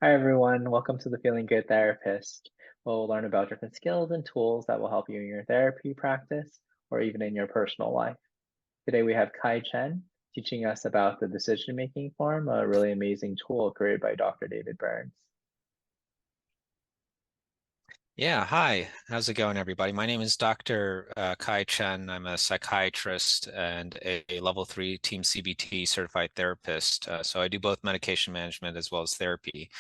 Hi, everyone. Welcome to the Feeling Good Therapist. We'll learn about different skills and tools that will help you in your therapy practice or even in your personal life. Today, we have Cai Chen teaching us about the decision-making form, a really amazing tool created by Dr. David Burns. Yeah, hi. How's it going, everybody? My name is Dr. Cai Chen. I'm a psychiatrist and a level 3 team CBT certified therapist. So I do both medication management as well as therapy.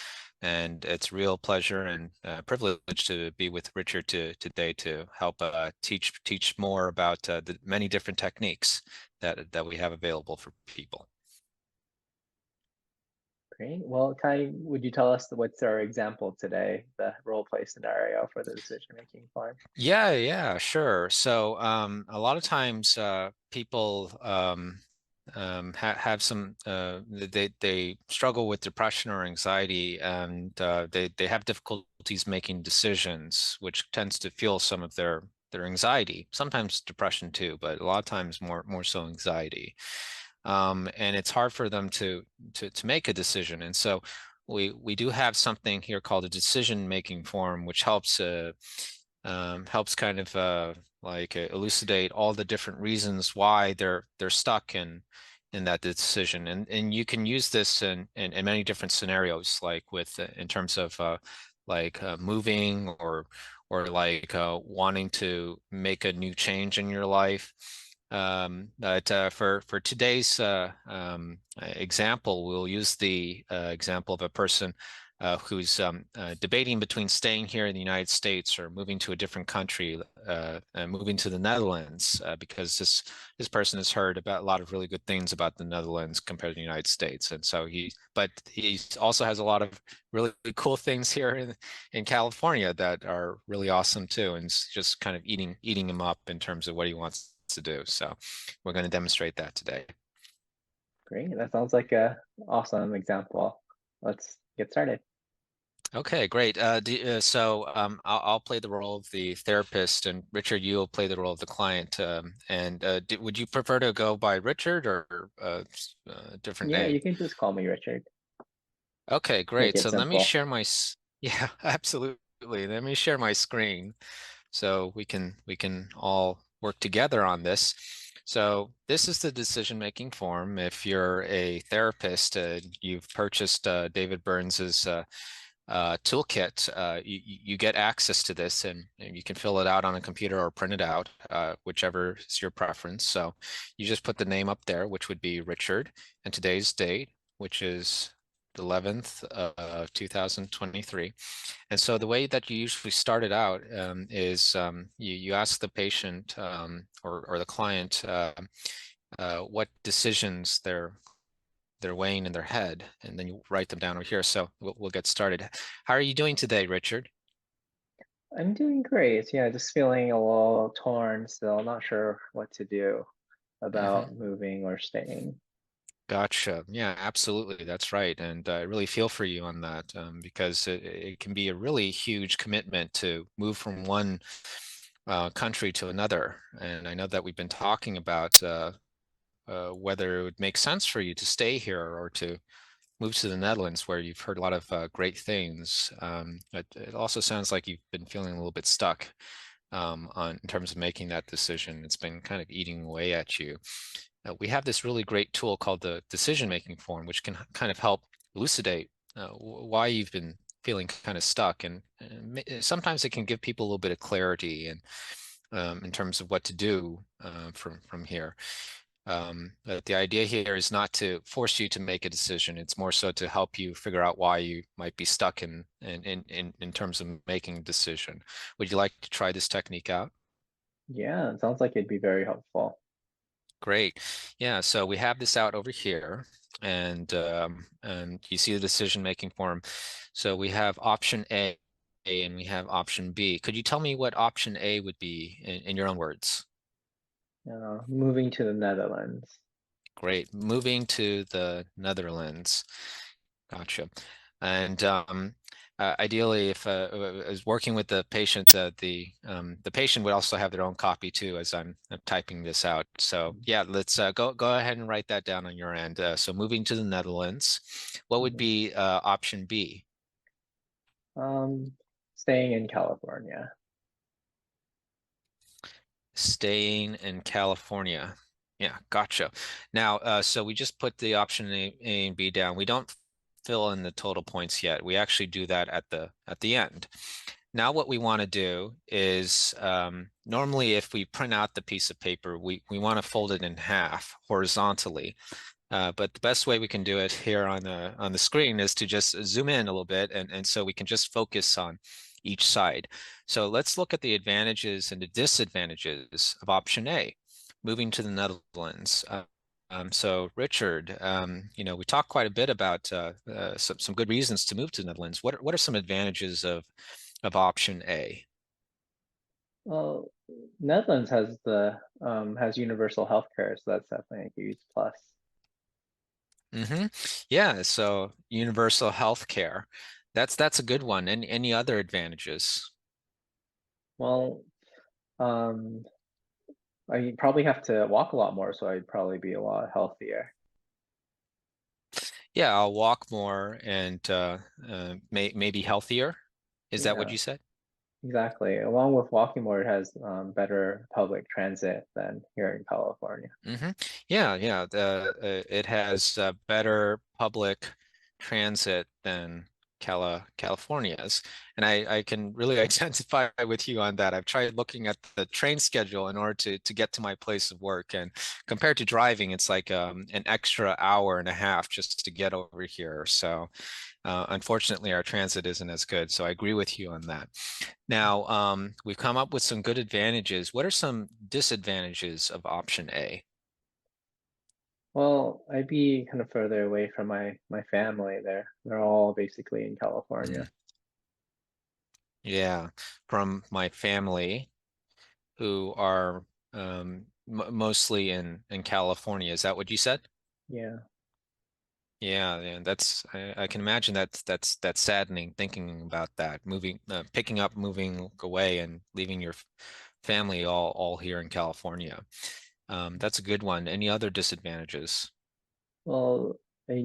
And it's a real pleasure and privilege to be with Richard today to help teach more about the many different techniques that we have available for people. Great. Well, Kai, would you tell us what's our example today, the role play scenario for the decision-making form? Yeah, sure. So a lot of times people have some they struggle with depression or anxiety, and they have difficulties making decisions, which tends to fuel some of their anxiety. Sometimes depression too, but a lot of times more so anxiety. And it's hard for them to make a decision. And so we do have something here called a decision making form, which helps kind of elucidate all the different reasons why they're stuck in that decision. And you can use this in many different scenarios, like with in terms of moving or wanting to make a new change in your life. But for today's example, we'll use the example of a person who's debating between staying here in the United States or moving to a different country, moving to the Netherlands, because this person has heard about a lot of really good things about the Netherlands compared to the United States, and so but he also has a lot of really cool things here in California that are really awesome too, and it's just kind of eating him up in terms of what he wants to do. So we're going to demonstrate that today. Great. That sounds like a awesome example. Let's get started. Okay, great. I'll play the role of the therapist, and Richard, you'll play the role of the client. Would you prefer to go by Richard or a different Yeah, name? you can just call me Richard. Okay, Make great. it So let me simple. share yeah, absolutely. Let me share my screen so we can all work together on this. So this is the decision-making form. If you're a therapist, you've purchased David Burns's toolkit, you get access to this, and you can fill it out on a computer or print it out, whichever is your preference. So you just put the name up there, which would be Richard, and today's date, which is the 11th of 2023. And so the way that you usually start it out is you ask the patient or the client what decisions they're weighing in their head, and then you write them down over here. So we'll get started. How are you doing today, Richard? I'm doing great. Yeah, just feeling a little torn still, not sure what to do Hmm. about moving or staying. Gotcha. Yeah, absolutely. That's right. And I really feel for you on that because it can be a really huge commitment to move from one country to another. And I know that we've been talking about whether it would make sense for you to stay here or to move to the Netherlands, where you've heard a lot of great things. It also sounds like you've been feeling a little bit stuck in terms of making that decision. It's been kind of eating away at you. We have this really great tool called the decision-making form, which can kind of help elucidate why you've been feeling kind of stuck. And sometimes it can give people a little bit of clarity and in terms of what to do from here. But the idea here is not to force you to make a decision. It's more so to help you figure out why you might be stuck in terms of making a decision. Would you like to try this technique out? Yeah, it sounds like it'd be very helpful. Great. Yeah, so we have this out over here, and you see the decision-making form. So we have option A and we have option B. Could you tell me what option A would be in your own words? Moving to the Netherlands. Great. Moving to the Netherlands. Gotcha. And ideally, if as working with the patient, the patient would also have their own copy too, as I'm typing this out. So yeah, let's go ahead and write that down on your end. So moving to the Netherlands, what would Mhm. be option B? Um, Staying in California. Staying in California. Yeah, gotcha. Now, so we just put the option A and B down. We don't fill in the total points yet. We actually do that at the end. Now what we want to do is normally if we print out the piece of paper, we want to fold it in half horizontally. But the best way we can do it here on the screen is to just zoom in a little bit, and so we can just focus on each side. So let's look at the advantages and the disadvantages of option A, moving to the Netherlands. So Richard, we talked quite a bit about some good reasons to move to the Netherlands. What are some advantages of option A? Well, Netherlands has universal healthcare, so that's definitely a huge plus. Hmm. Yeah, so universal health care. That's a good one. Any other advantages? Well, um, I probably have to walk a lot more, so I'd probably be a lot healthier. Yeah, I'll walk more and maybe healthier. Is that what Yeah, you said? exactly. Along with walking more, it has better public transit than here in California. Hmm. Yeah, yeah. It has better public transit than California's, and I can really identify with you on that. I've tried looking at the train schedule in order to get to my place of work, and compared to driving, it's like an extra hour and a half just to get over here. So, unfortunately, our transit isn't as good. So I agree with you on that. Now, we've come up with some good advantages. What are some disadvantages of option A? Well, I'd be kind of further away from my family there. They're all basically in California. Mhm. Yeah, from my family who are mostly in California. Is that what you said? Yeah. Yeah, and I can imagine that's saddening thinking about that, picking up, moving away, and leaving your family all here in California. That's a good one. Any other disadvantages? Well, I,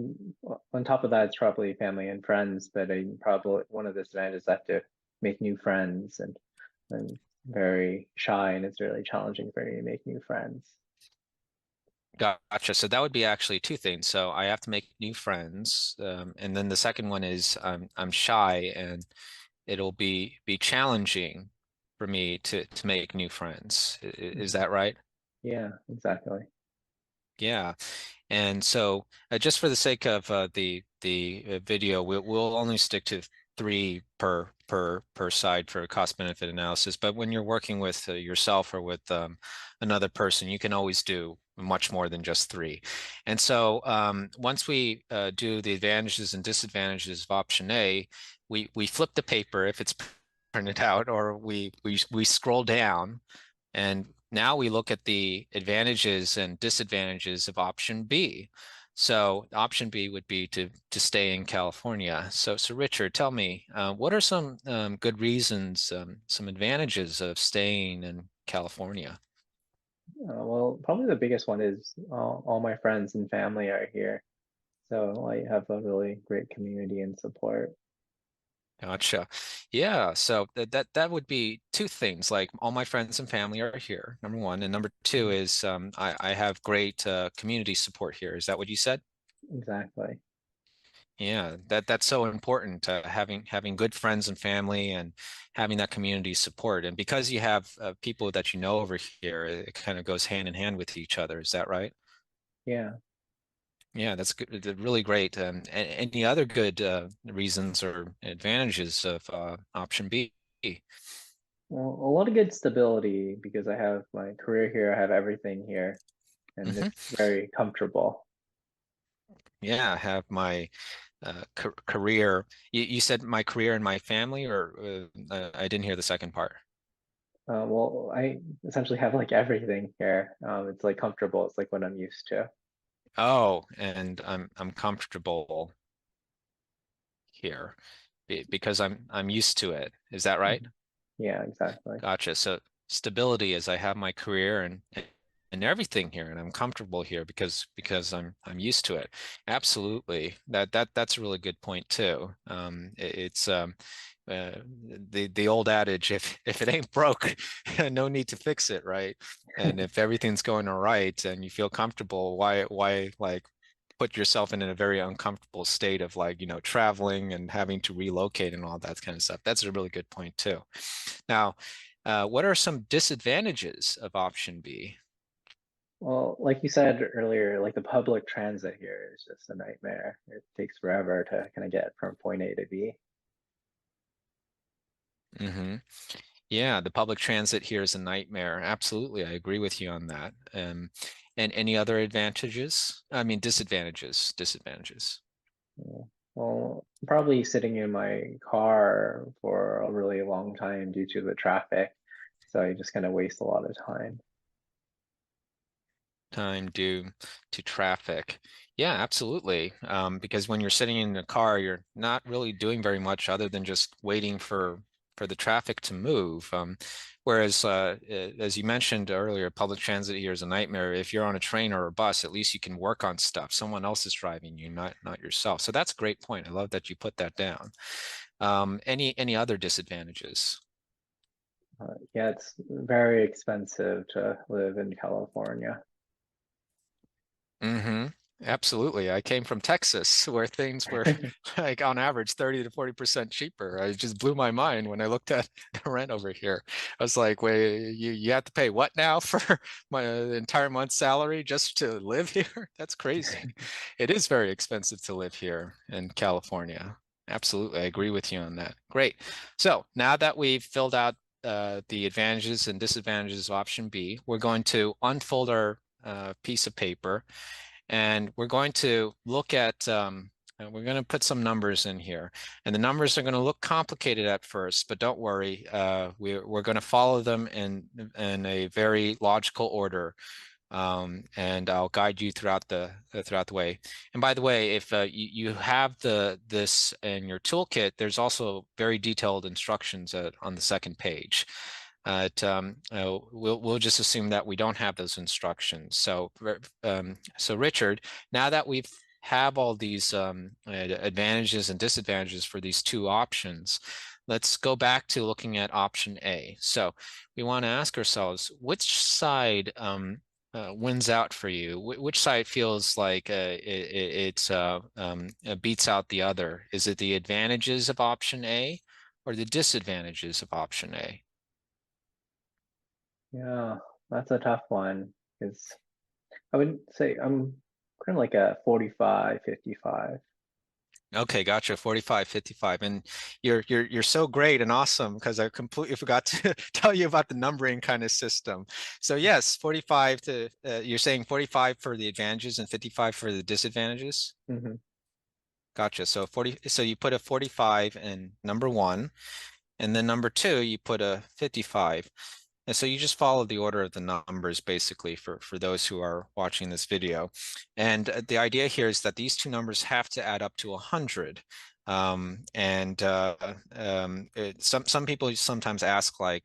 on top of that, it's probably family and friends, but I probably one of the disadvantages is I have to make new friends, and I'm very shy, and it's really challenging for me to make new friends. Gotcha. So that would be actually two things. So I have to make new friends, and then the second one is I'm shy, and it'll be challenging for me to make new friends. Is Mhm. that right? Yeah, exactly. Yeah. And so, just for the sake of the video, we'll only stick to three per side for cost benefit analysis. But when you're working with yourself or with another person, you can always do much more than just three. And so, once we do the advantages and disadvantages of option A, we flip the paper if it's printed out, or we scroll down, and now we look at the advantages and disadvantages of option B. So option B would be to stay in California. So Richard, tell me, what are some good reasons, some advantages of staying in California? Well, probably the biggest one is all my friends and family are here, so I have a really great community and support. Gotcha. Yeah, so that would be two things. Like all my friends and family are here, number one, and number two Mm, is I have great community support here. Is that what you said? exactly. Yeah, that's so important, having good friends and family and having that community support. And because you have people that you know over here, it kind of goes hand in hand with each other. Is that right? Yeah. Yeah, that's good. Really great. Any other good reasons or advantages of option B? Well, a lot of good stability because I have my career here, I have everything here, and Hmm. it's very comfortable. Yeah, I have my career. You said my career and my family, or I didn't hear the second part. Well, I essentially have like everything here. It's like comfortable. It's like what I'm used to. Oh, and I'm comfortable here because I'm used to it. Is that right? Mhm. Yeah, exactly. Gotcha. So stability is I have my career and everything here, and I'm comfortable here because I'm used to it. Absolutely. That's a really good point too. It's the old adage, if it ain't broke, no need to fix it, right? And if everything's going all right and you feel comfortable, why like put yourself in a very uncomfortable state of like, traveling and having to relocate and all that kind of stuff. That's a really good point too. Now, what are some disadvantages of option B? Well, like you said earlier, like the public transit here is just a nightmare. It takes forever to kind of get from point A to B. Hmm. Yeah, the public transit here is a nightmare. Absolutely, I agree with you on that. And any other advantages? I mean, disadvantages, disadvantages. Yeah. Well, probably sitting in my car for a really long time due to the traffic. So I just kind of waste a lot of time. Time due to traffic. Yeah, absolutely. Because when you're sitting in the car, you're not really doing very much other than just waiting for the traffic to move. Whereas, as you mentioned earlier, public transit here is a nightmare. If you're on a train or a bus, at least you can work on stuff. Someone else is driving you, not yourself. So that's a great point. I love that you put that down. Any other disadvantages? Yeah, it's very expensive to live in California. Hmm. Absolutely. I came from Texas where things were like on average 30 to 40% cheaper. It just blew my mind when I looked at the rent over here. I was like, wait, you have to pay what now for my entire month's salary just to live here? That's crazy. It is very expensive to live here in California. Absolutely. I agree with you on that. Great. So now that we've filled out the advantages and disadvantages of option B, we're going to unfold our piece of paper and we're going to look at, we're going to put some numbers in here. And the numbers are going to look complicated at first, but don't worry. We're going to follow them in a very logical order. And I'll guide you throughout the way. And by the way, if you have this in your toolkit, there's also very detailed instructions on the second page. We'll just assume that we don't have those instructions. So Richard, now that we've have all these advantages and disadvantages for these two options, let's go back to looking at option A. So we want to ask ourselves, which side wins out for you? Which side feels like it beats out the other? Is it the advantages of option A or the disadvantages of option A? Yeah, that's a tough one because I would say I'm kind of like a 45, 55. Okay, gotcha. 45, 55. And you're so great and awesome because I completely forgot to tell you about the numbering kind of system. So yes, 45 to you're saying 45 for the advantages and 55 for the disadvantages? Hmm. Gotcha. So you put a 45 in number one, and then number two, you put a 55. And so you just follow the order of the numbers basically for those who are watching this video. And the idea here is that these two numbers have to add up to 100. Some people sometimes ask like,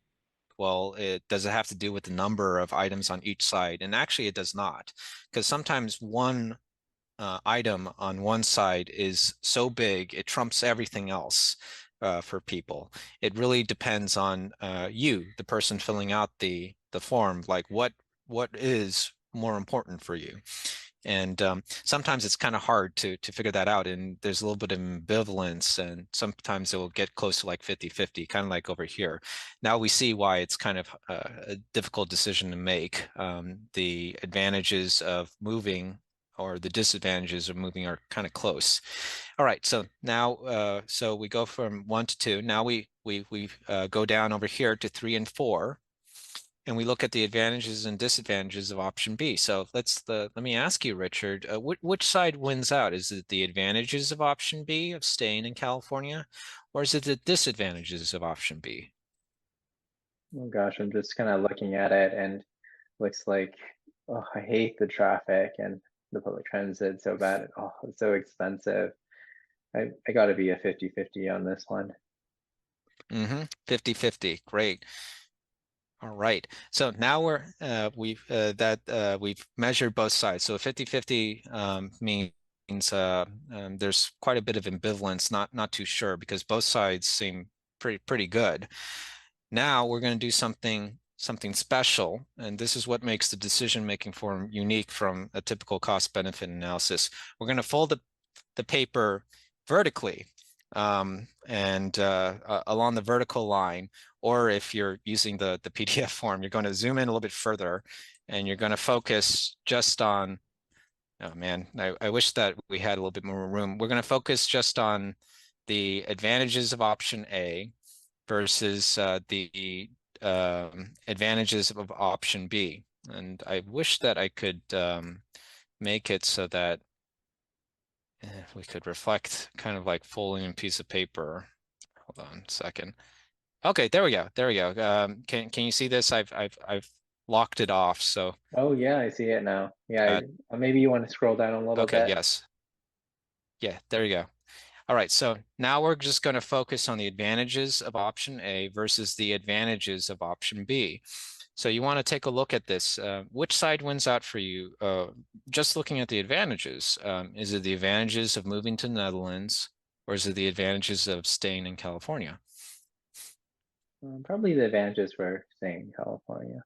well, does it have to do with the number of items on each side? And actually it does not, because sometimes one item on one side is so big, it trumps everything else for people. It really depends on you, the person filling out the form, like what is more important for you. And sometimes it's kind of hard to figure that out. And there's a little bit of ambivalence, and sometimes it will get close to like 50-50, kind of like over here. Now we see why it's kind of a difficult decision to make. The advantages of moving or the disadvantages of moving are kind of close. All right, so now, so we go from 1 to 2. Now we go down over here to 3 and 4, and we look at the advantages and disadvantages of option B. So let me ask you, Richard, which side wins out? Is it the advantages of option B of staying in California, or is it the disadvantages of option B? Oh gosh, I'm just kind of looking at it and looks like, oh, I hate the traffic and the public transit so bad. Oh, it's so expensive. I got to be a 50-50 on this one. 50-50. Great. All right. So now we've measured both sides. So 50-50 means there's quite a bit of ambivalence, not too sure because both sides seem pretty good. Now we're going to do something special, and this is what makes the decision-making form unique from a typical cost-benefit analysis. We're going to fold the paper vertically and along the vertical line, or if you're using the PDF form, you're going to zoom in a little bit further, and you're going to focus just on, oh man, I wish that we had a little bit more room. We're going to focus just on the advantages of option A versus the advantages of option B. And I wish that I could make it so that we could reflect, kind of like folding a piece of paper. Hold on a second. Okay, there we go. There we go. Can you see this? I've locked it off. So Oh yeah, I see it now. Yeah, maybe you want to scroll down a little okay, bit. yes. Yeah, there you go. All right, so now we're just going to focus on the advantages of option A versus the advantages of option B. So you want to take a look at this. Which side wins out for you? Just looking at the advantages. Is it the advantages of moving to the Netherlands, or is it the advantages of staying in California? Probably the advantages for staying in California.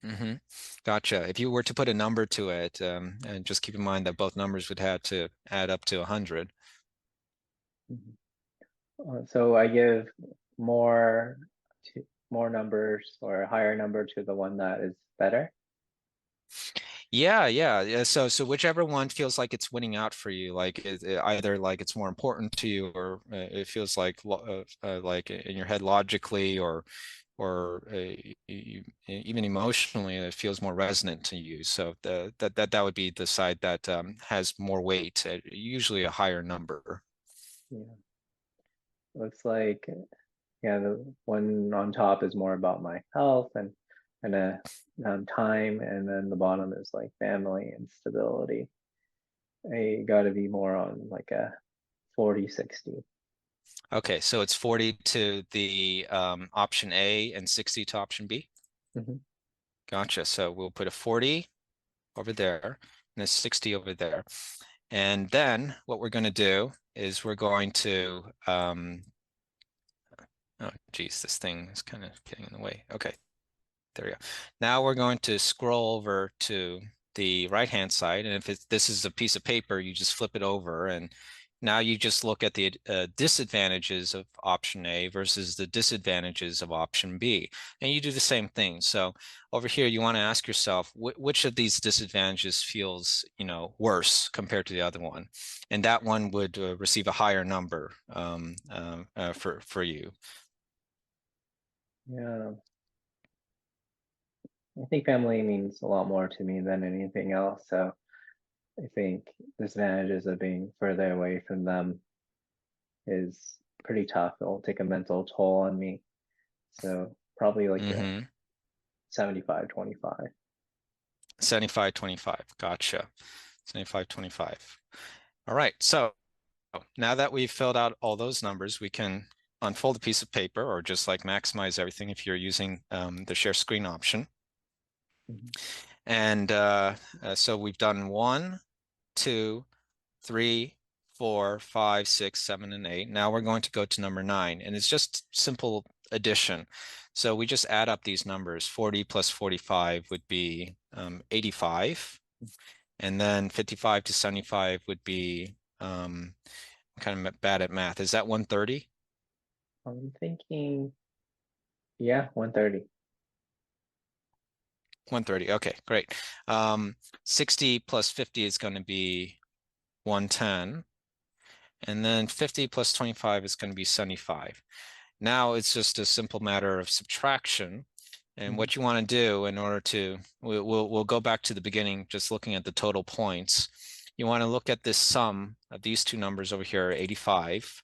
Mm-hmm. Gotcha. If you were to put a number to it, and just keep in mind that both numbers would have to add up to 100. So I give more more numbers or a higher number to the one that is better. Yeah. So whichever one feels like it's winning out for you, like either like it's more important to you, or it feels like in your head logically, or even emotionally, it feels more resonant to you. So that would be the side that has more weight, usually a higher number. Yeah, looks like yeah, the one on top is more about my health and time, and then the bottom is like family and stability. I got to be more on like a 40-60. Okay, so it's 40 to the option A and 60 to option B. Mhm. Gotcha. So we'll put a 40 over there and a 60 over there. And then what we're going to do is we're going to, oh geez, this thing is kind of getting in the way. Okay, there we go. Now we're going to scroll over to the right-hand side. And if this is a piece of paper, you just flip it over, and now you just look at the disadvantages of option A versus the disadvantages of option B. And you do the same thing. So over here, you want to ask yourself, which of these disadvantages feels, worse compared to the other one? And that one would receive a higher number for you. Yeah, I think family means a lot more to me than anything else. So I think disadvantages of being further away from them is pretty tough. It'll take a mental toll on me. So probably like a Mm-hmm. 75-25. 75-25. Gotcha. 75-25. All right. So now that we've filled out all those numbers, we can unfold a piece of paper, or just like maximize everything if you're using the share screen option. Mhm. And so we've done 1, 2, 3, 4, 5, 6, 7, and 8. Now we're going to go to number 9, and it's just simple addition. So we just add up these numbers. 40 plus 45 would be 85. And then 55 to 75 would be kind of bad at math. Is that 130? I'm thinking, yeah, 130. 130. Okay, great. 60 plus 50 is going to be 110. And then 50 plus 25 is going to be 75. Now it's just a simple matter of subtraction. And Mhm. what you want to do in order to, we'll go back to the beginning, just looking at the total points. You want to look at this sum of these two numbers over here, 85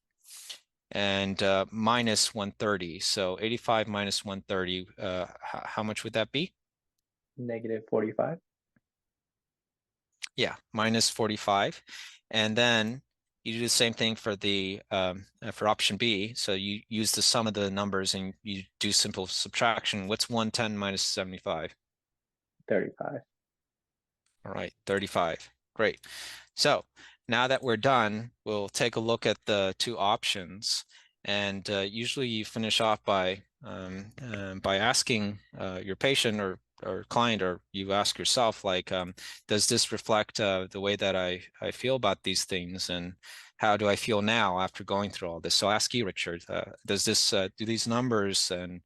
and minus 130. So 85 minus 130, how much would that be? -45. Yeah, minus 45. And then you do the same thing for the for option B. So you use the sum of the numbers and you do simple subtraction. What's 110 minus 75? 35. All right, 35. Great. So now that we're done, we'll take a look at the two options. And usually you finish off by asking your patient or client, or you ask yourself, like, does this reflect the way that I feel about these things, and how do I feel now after going through all this? So I'll ask you, Richard, does this do these numbers and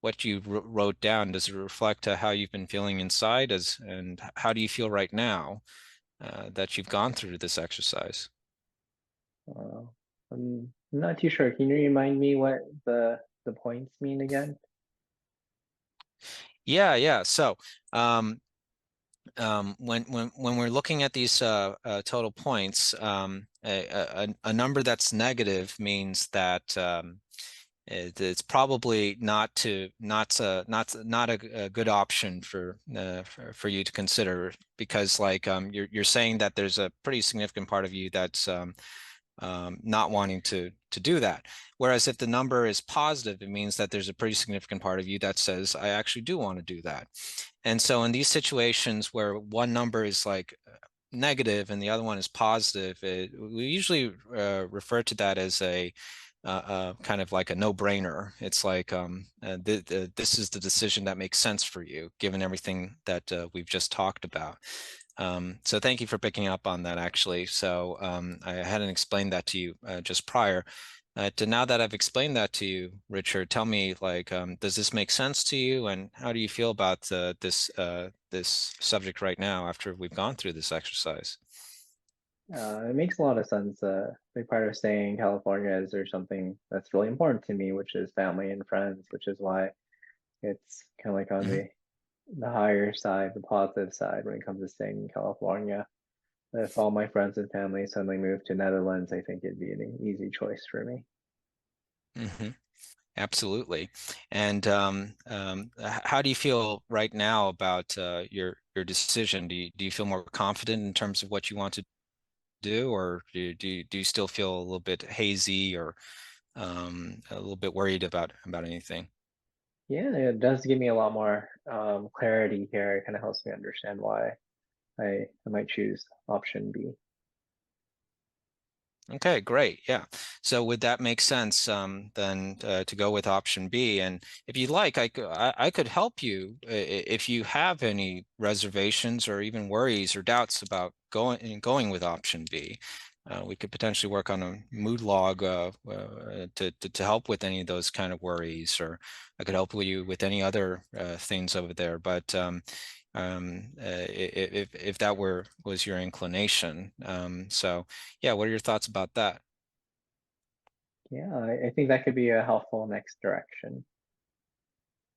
what you wrote down, does it reflect how you've been feeling inside, and how do you feel right now that you've gone through this exercise? Uh, I'm not too sure. Can you remind me what the points mean again? Yeah. So when we're looking at these total points, a number that's negative means that it's probably not a good option for you to consider, because like you're saying that there's a pretty significant part of you that's not wanting to do that. Whereas if the number is positive, it means that there's a pretty significant part of you that says, I actually do want to do that. And so in these situations where one number is like negative and the other one is positive, we usually refer to that as a kind of like a no-brainer. It's like this is the decision that makes sense for you, given everything that we've just talked about. So thank you for picking up on that, actually. So I hadn't explained that to you just prior. Now that I've explained that to you, Richard, tell me, like, does this make sense to you, and how do you feel about this subject right now after we've gone through this exercise? It makes a lot of sense. Big part of staying in California is there's something that's really important to me, which is family and friends, which is why it's kind of like on Mhm. the higher side, the positive side when it comes to staying in California. If all my friends and family suddenly moved to Netherlands, I think it'd be an easy choice for me. Mhm. Absolutely. And how do you feel right now about your decision? Do you feel more confident in terms of what you want to do, or do you still feel a little bit hazy, or a little bit worried about anything? Yeah, it does give me a lot more clarity here. It kind of helps me understand why I might choose option B. Okay, great. Yeah. So would that make sense then to go with option B? And if you'd like, I could help you if you have any reservations or even worries or doubts about going with option B. We could potentially work on a mood log to help with any of those kind of worries, or I could help you with any other things over there. But if that was your inclination. So yeah, what are your thoughts about that? Yeah, I think that could be a helpful next direction.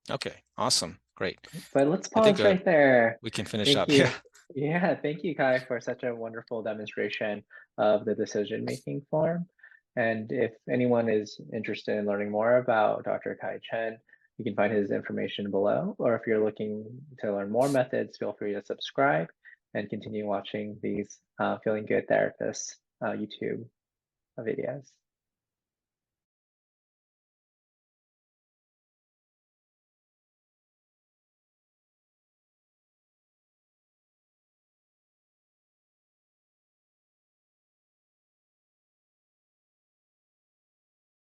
Okay, awesome, great. But let's I think pause right there. we can finish Thank up. Yeah. you. Yeah, thank you, Kai, for such a wonderful demonstration of the decision-making form. And if anyone is interested in learning more about Dr. Kai Chen, you can find his information below. Or if you're looking to learn more methods, feel free to subscribe and continue watching these Feeling Good Therapists YouTube videos.